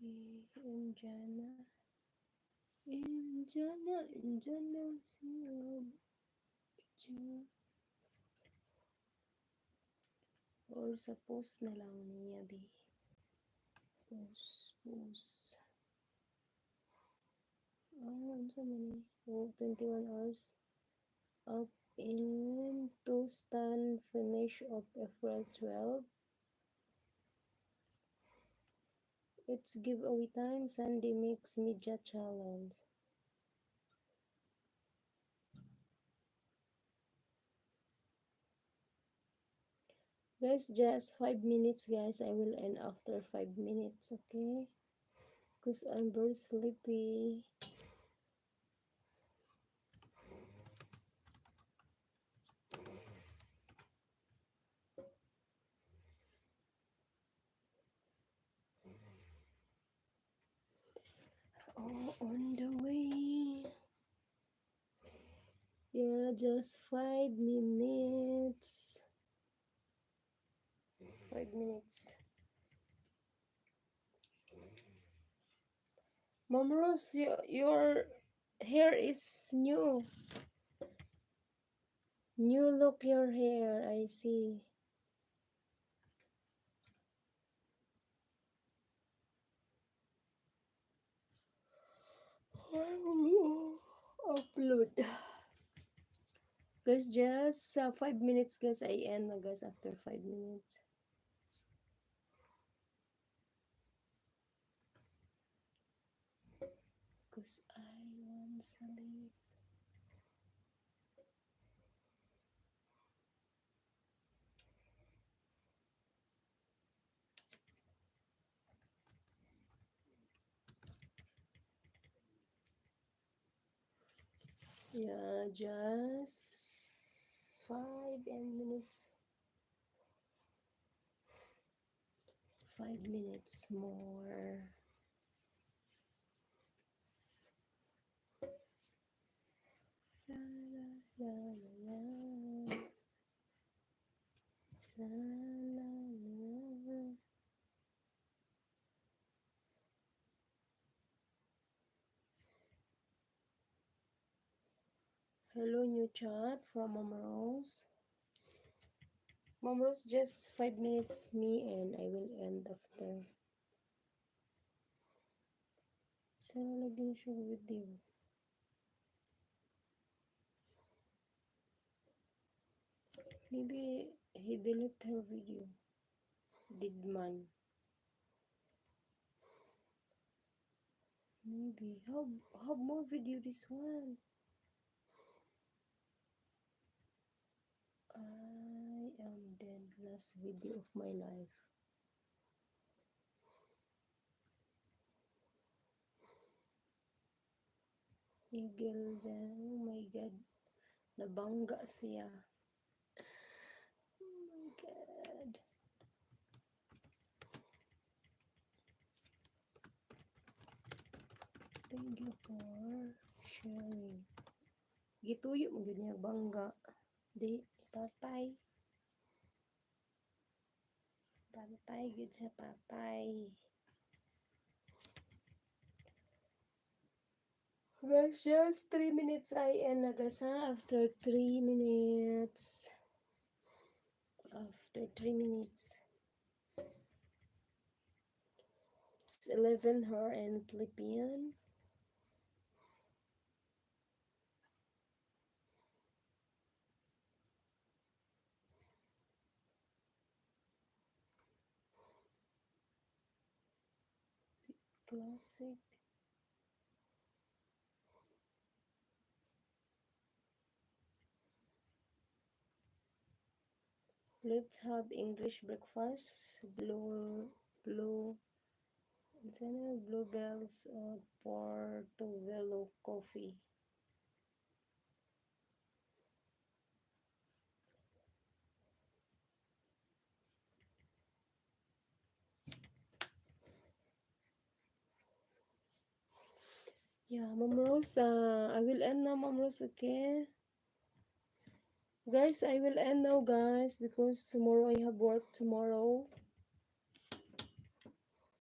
Indiana, Indiana, Indiana, or sa post na lang niya, be. Post. So many. 21 hours. Up in to stand finish of April 12. It's giveaway time. Sunday Mix Media Challenge. Guys, just 5 minutes, guys. I will end after 5 minutes, okay? Because I'm very sleepy. Oh, on the way. Yeah, just 5 minutes. 5 minutes. Mom Rose, your hair is new. New look your hair, I see. Upload. Guys, just 5 minutes, guys. I end na, guys, after 5 minutes. Because I want sleep. Yeah, just 5 minutes. 5 minutes more. La, la, la, la, la, la, la. Hello, new chat from Mom Rose. Mom Rose, just 5 minutes me and I will end after. Sana naging siya video. Maybe he deleted her video. Did man. Maybe. How more video this one? I am dead. Last video of my life. Eagle dyan. Oh my God. Nabangga siya. Oh my God. Thank you for sharing. Gituyo mo gid niya bangga. Di, patay. Patay gid siya, patay. Guys, just 3 minutes I end na guys ha. After 3 minutes. After 3 minutes. It's 11 her and Philippine. Classic. Let's have English breakfast. Bluebells or Portobello coffee. Yeah, Mom Rose, I will end now, Mom Rose, okay? Guys, I will end now, guys, because tomorrow I have work tomorrow.